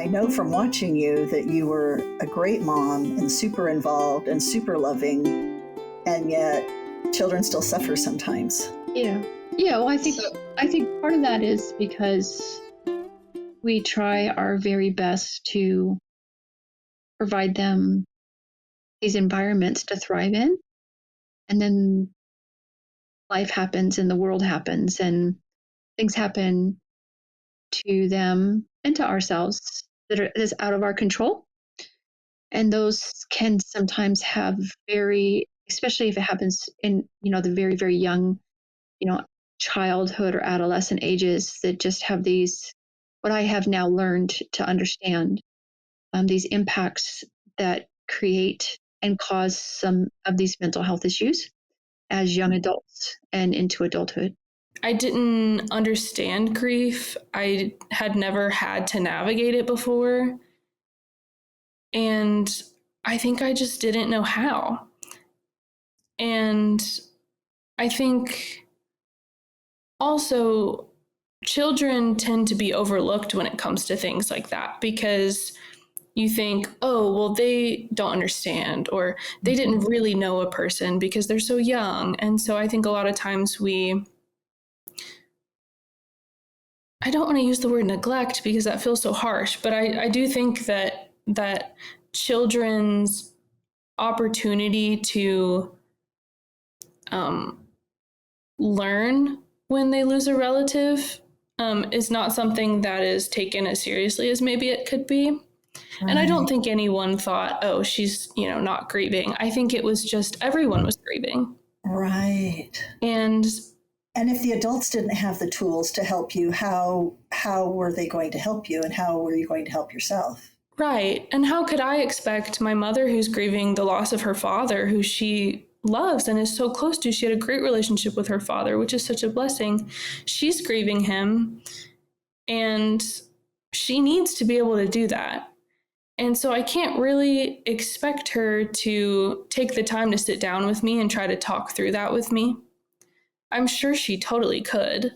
I know from watching you that you were a great mom and super involved and super loving, and yet children still suffer sometimes. Yeah. Well, I think part of that is because we try our very best to provide them these environments to thrive in, and then life happens and the world happens and things happen to them and to ourselves that is out of our control. And those can sometimes have especially if it happens in, the very, very young, childhood or adolescent ages, that just have what I have now learned to understand, these impacts that create and cause some of these mental health issues as young adults and into adulthood. I didn't understand grief. I had never had to navigate it before. And I think I just didn't know how. And I think also children tend to be overlooked when it comes to things like that, because you think, oh, well, they don't understand, or they didn't really know a person because they're so young. And so I think a lot of times I don't want to use the word neglect because that feels so harsh, but I do think that children's opportunity to learn when they lose a relative is not something that is taken as seriously as maybe it could be. Right. And I don't think anyone thought, oh, she's, not grieving. I think it was just everyone was grieving. Right. And if the adults didn't have the tools to help you, how were they going to help you, and how were you going to help yourself? Right. And how could I expect my mother, who's grieving the loss of her father, who she loves and is so close to? She had a great relationship with her father, which is such a blessing. She's grieving him, and she needs to be able to do that. And so I can't really expect her to take the time to sit down with me and try to talk through that with me. I'm sure she totally could,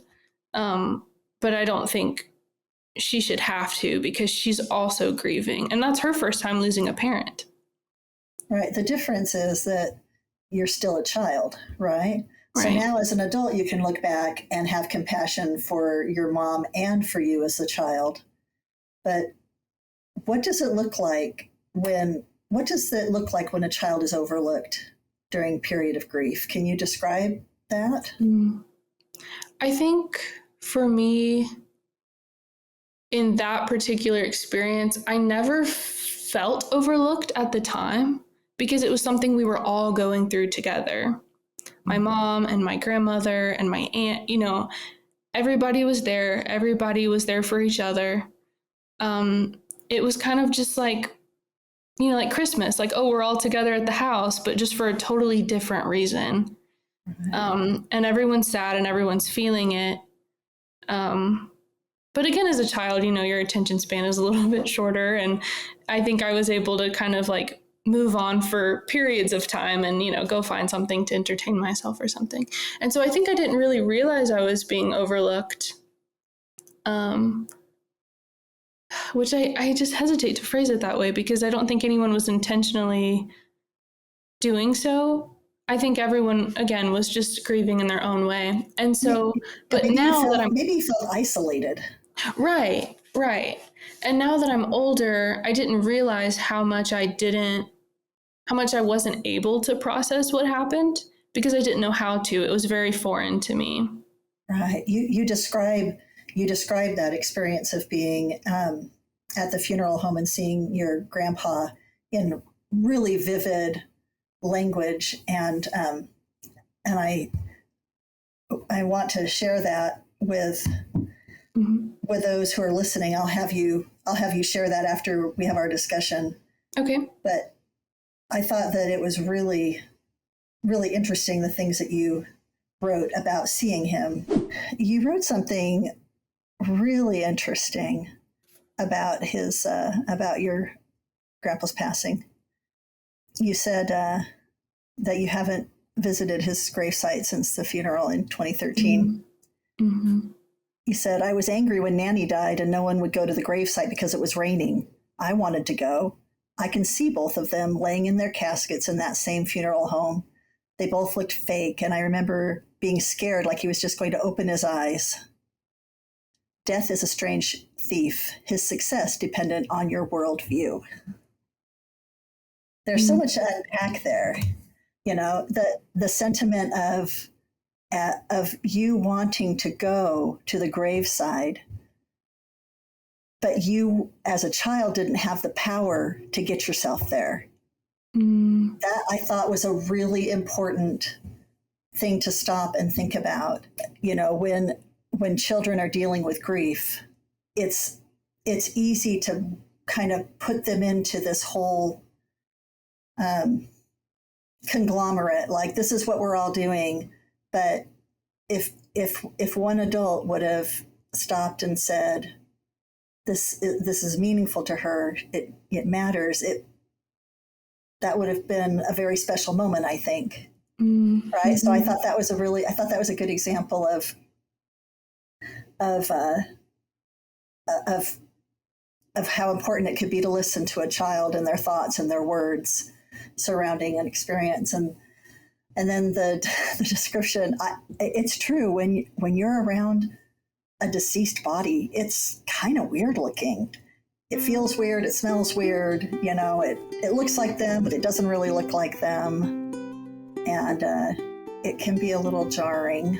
but I don't think she should have to, because she's also grieving, and that's her first time losing a parent. Right. The difference is that you're still a child, right? So now as an adult, you can look back and have compassion for your mom and for you as a child. But what does it look like when a child is overlooked during a period of grief? Can you describe that? I think for me, in that particular experience, I never felt overlooked at the time because it was something we were all going through together. My mom and my grandmother and my aunt, everybody was there. Everybody was there for each other. It was kind of just like, like Christmas, like, oh, we're all together at the house, but just for a totally different reason. And everyone's sad and everyone's feeling it. But again, as a child, your attention span is a little bit shorter. And I think I was able to kind of like move on for periods of time and, go find something to entertain myself or something. And so I think I didn't really realize I was being overlooked, which I just hesitate to phrase it that way because I don't think anyone was intentionally doing so. I think everyone, again, was just grieving in their own way. And so, but now that maybe you felt isolated. Right. And now that I'm older, I didn't realize how much I wasn't able to process what happened because I didn't know how to. It was very foreign to me. Right. You describe that experience of being at the funeral home and seeing your grandpa in really vivid language, and I want to share that with those who are listening. I'll have you share that after we have our discussion. Okay. But I thought that it was really, really interesting, the things that you wrote about seeing him. You wrote something really interesting about about your grandpa's passing. You said that you haven't visited his gravesite since the funeral in 2013. he said, I was angry when Nanny died and no one would go to the gravesite because it was raining. I wanted to go. I can see both of them laying in their caskets in that same funeral home. They both looked fake, and I remember being scared like he was just going to open his eyes. Death is a strange thief, his success dependent on your worldview. There's so much to unpack there. You know, the sentiment of you wanting to go to the graveside, but you as a child didn't have the power to get yourself there. That I thought was a really important thing to stop and think about. You know, when children are dealing with grief, it's easy to kind of put them into this whole conglomerate, like this is what we're all doing. But if one adult would have stopped and said, this is meaningful to her, it matters, that would have been a very special moment, I think. Right. So I thought that was a good example of how important it could be to listen to a child and their thoughts and their words surrounding an experience. And then the description, it's true, when you're around a deceased body, it's kind of weird looking. It feels weird, it smells weird, you know, it looks like them, but it doesn't really look like them. And it can be a little jarring.